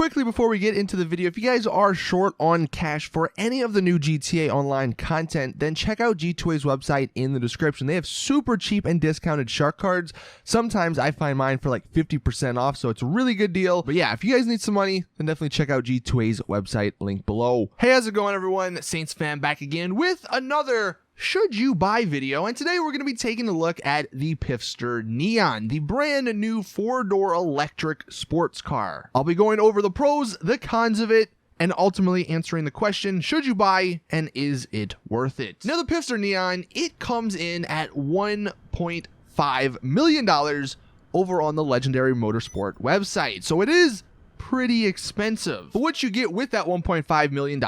quickly before we get into the video, if you guys are short on cash for any of the new GTA Online content, then check out G2A's website in the description. They have super cheap and discounted shark cards. Sometimes I find mine for like 50% off, so it's a really good deal. But yeah, if you guys need some money, then definitely check out G2A's website, link below. Hey, how's it going, everyone? Saintsfan back again with another should you buy video, and today we're going to be taking a look at the Pfister Neon, the brand new 4-door electric sports car. I'll be going over the pros, the cons of it, and ultimately answering the question, should you buy and is it worth it? Now the Pfister Neon, it comes in at $1.5 million over on the Legendary Motorsport website, so it is pretty expensive. But what you get with that $1.5 million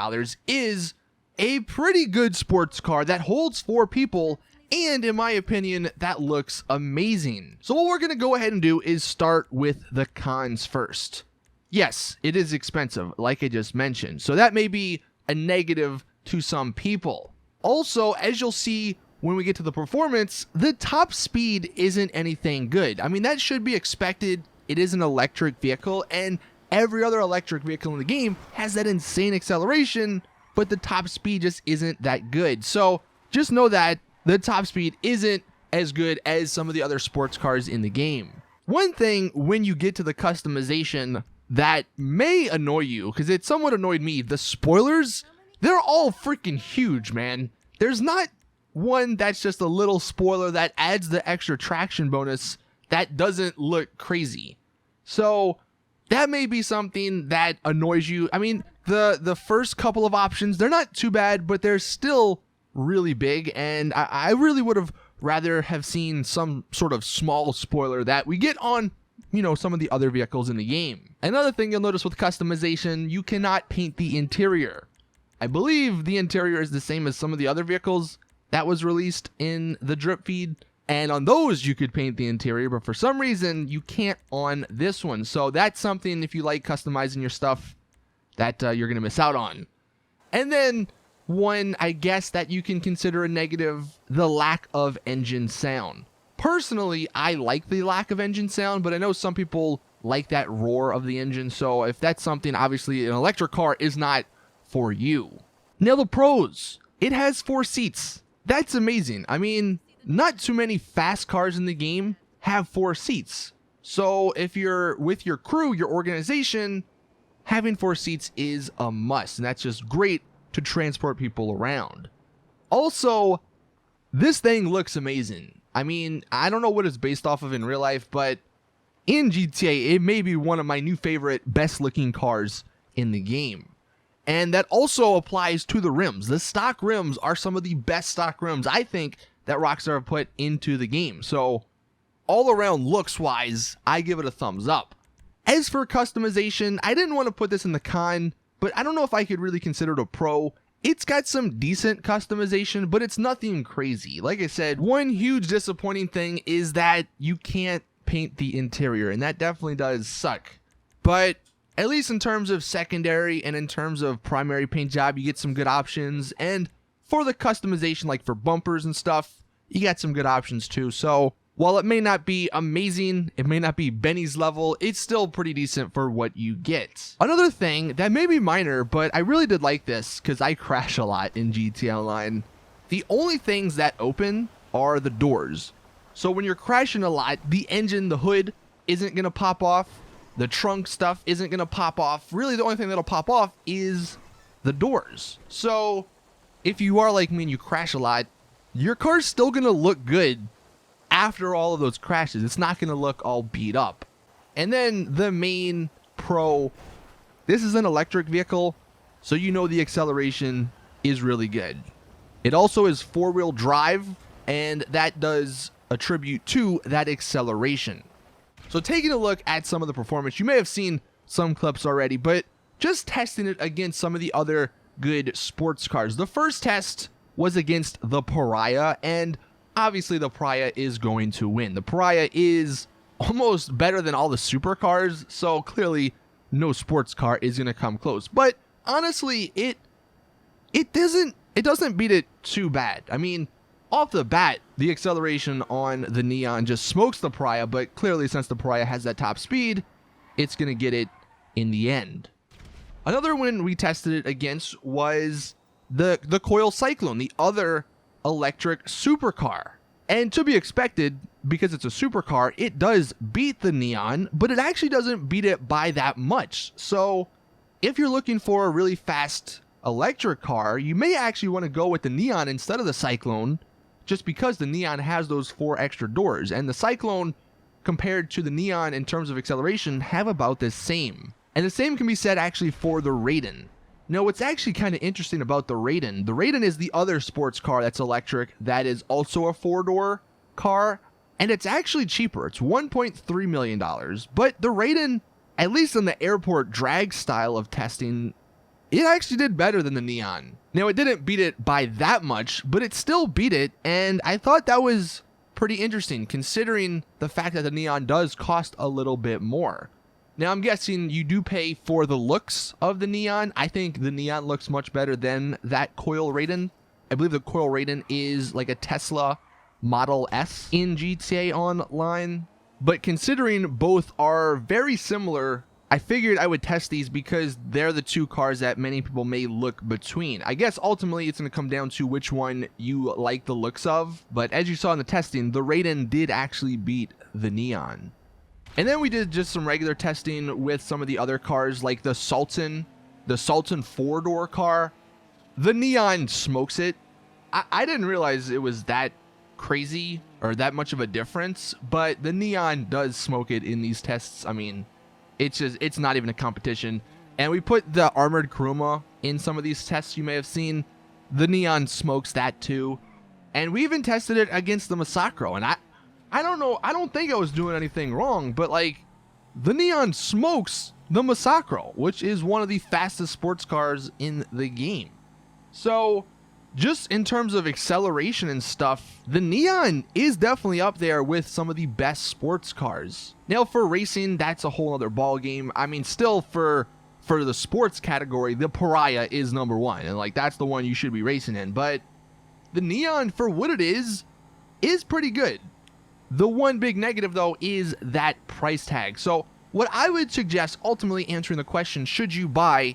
is a pretty good sports car that holds 4 people, and in my opinion, that looks amazing. So what we're going to go ahead and do is start with the cons first. Yes, it is expensive, like I just mentioned, so that may be a negative to some people. Also, as you'll see when we get to the performance, the top speed isn't anything good. I mean, that should be expected. It is an electric vehicle, and every other electric vehicle in the game has that insane acceleration, but the top speed just isn't that good. So just know that the top speed isn't as good as some of the other sports cars in the game. One thing when you get to the customization that may annoy you, because it somewhat annoyed me, the spoilers, they're all freaking huge, man. There's not one that's just a little spoiler that adds the extra traction bonus that doesn't look crazy. So that may be something that annoys you. I mean, the first couple of options, they're not too bad, but they're still really big, and I really would have rather have seen some sort of small spoiler that we get on, you know, some of the other vehicles in the game. Another thing you'll notice with customization, you cannot paint the interior. I believe the interior is the same as some of the other vehicles that was released in the drip feed, and on those you could paint the interior, but for some reason you can't on this one. So that's something, if you like customizing your stuff, that you're going to miss out on. And then one, I guess, that you can consider a negative, the lack of engine sound. Personally, I like the lack of engine sound, but I know some people like that roar of the engine, so if that's something, obviously an electric car is not for you. Now the pros, it has 4 seats. That's amazing. I mean, not too many fast cars in the game have 4 seats. So if you're with your crew, your organization, having 4 seats is a must, and that's just great to transport people around. Also, this thing looks amazing. I mean, I don't know what it's based off of in real life, but in GTA, it may be one of my new favorite, best looking cars in the game. And that also applies to the rims. The stock rims are some of the best stock rims, I think, that Rockstar have put into the game. So all around looks wise, I give it a thumbs up. As for customization, I didn't want to put this in the con, but I don't know if I could really consider it a pro. It's got some decent customization, but it's nothing crazy. Like I said, one huge disappointing thing is that you can't paint the interior, and that definitely does suck. But at least in terms of secondary and in terms of primary paint job, you get some good options. And for the customization, like for bumpers and stuff, you got some good options too. So while it may not be amazing, it may not be Benny's level, it's still pretty decent for what you get. Another thing that may be minor, but I really did like this because I crash a lot in GTA Online. The only things that open are the doors. So when you're crashing a lot, the engine, the hood, isn't going to pop off. The trunk stuff isn't going to pop off. Really, the only thing that'll pop off is the doors. So if you are like me and you crash a lot, your car's still going to look good after all of those crashes. It's not going to look all beat up. And then the main pro, this is an electric vehicle, so you know the acceleration is really good. It also is 4-wheel drive, and that does attribute to that acceleration. So taking a look at some of the performance, you may have seen some clips already, but just testing it against some of the other good sports cars. The first test was against the Pariah, and obviously the Pariah is going to win. The Pariah is almost better than all the supercars, so clearly no sports car is going to come close. But honestly, it doesn't beat it too bad. I mean, off the bat, the acceleration on the Neon just smokes the Pariah, but clearly since the Pariah has that top speed, it's going to get it in the end. Another one we tested it against was the Coil Cyclone, the other electric supercar. And to be expected, because it's a supercar, it does beat the Neon, but it actually doesn't beat it by that much. So if you're looking for a really fast electric car, you may actually want to go with the Neon instead of the Cyclone, just because the Neon has those 4 extra doors, and the Cyclone, compared to the Neon in terms of acceleration, have about the same. And the same can be said actually for the Raiden. Now, what's actually kind of interesting about the Raiden is the other sports car that's electric that is also a 4-door car, and it's actually cheaper. It's $1.3 million, but the Raiden, at least in the airport drag style of testing, it actually did better than the Neon. Now, it didn't beat it by that much, but it still beat it, and I thought that was pretty interesting considering the fact that the Neon does cost a little bit more. Now, I'm guessing you do pay for the looks of the Neon. I think the Neon looks much better than that Coil Raiden. I believe the Coil Raiden is like a Tesla Model S in GTA Online. But considering both are very similar, I figured I would test these because they're the 2 cars that many people may look between. I guess ultimately it's going to come down to which one you like the looks of. But as you saw in the testing, the Raiden did actually beat the Neon. And then we did just some regular testing with some of the other cars, like the Sultan 4-door car. The Neon smokes it. I didn't realize it was that crazy or that much of a difference, but the Neon does smoke it in these tests. I mean, it's not even a competition. And we put the Armored Kuruma in some of these tests you may have seen. The Neon smokes that too. And we even tested it against the Masacro, and I don't know, I don't think I was doing anything wrong, but like, the Neon smokes the Masacro, which is one of the fastest sports cars in the game. So, just in terms of acceleration and stuff, the Neon is definitely up there with some of the best sports cars. Now, for racing, that's a whole other ball game. I mean, still for the sports category, the Pariah is number 1, and like, that's the one you should be racing in. But the Neon, for what it is pretty good. The one big negative, though, is that price tag. So what I would suggest, ultimately answering the question, should you buy,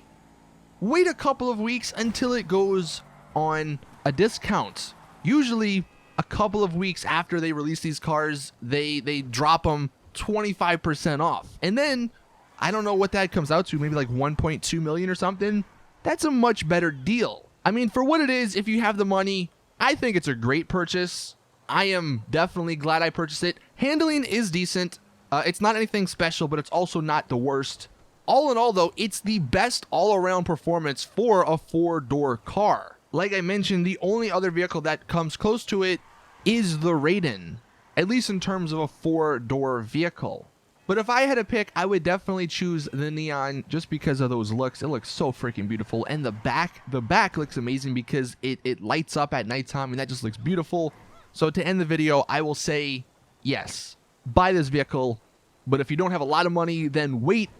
wait a couple of weeks until it goes on a discount. Usually a couple of weeks after they release these cars, they drop them 25% off. And then, I don't know what that comes out to, maybe like 1.2 million or something. That's a much better deal. I mean, for what it is, if you have the money, I think it's a great purchase. I am definitely glad I purchased it. Handling is decent. It's not anything special, but it's also not the worst. All in all, though, it's the best all-around performance for a 4-door car. Like I mentioned, the only other vehicle that comes close to it is the Raiden, at least in terms of a 4-door vehicle. But if I had to pick, I would definitely choose the Neon just because of those looks. It looks so freaking beautiful. And the back looks amazing because it lights up at nighttime, and that just looks beautiful. So to end the video, I will say, yes, buy this vehicle, but if you don't have a lot of money, then wait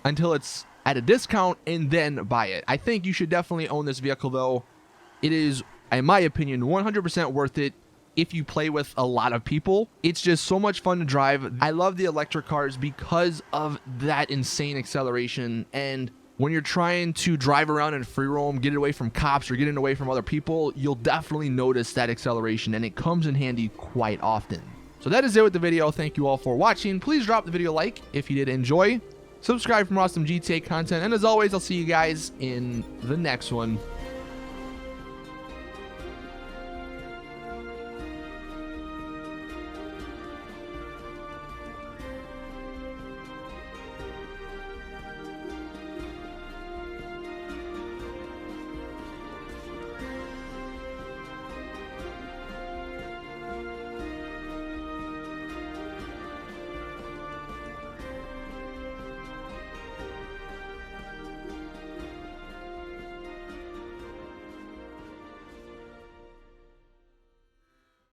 until it's at a discount and then buy it. I think you should definitely own this vehicle, though. It is, in my opinion, 100% worth it if you play with a lot of people. It's just so much fun to drive. I love the electric cars because of that insane acceleration, and when you're trying to drive around in free roam, get away from cops or getting away from other people, you'll definitely notice that acceleration, and it comes in handy quite often. So that is it with the video. Thank you all for watching. Please drop the video a like if you did enjoy. Subscribe for more awesome GTA content, and as always, I'll see you guys in the next one.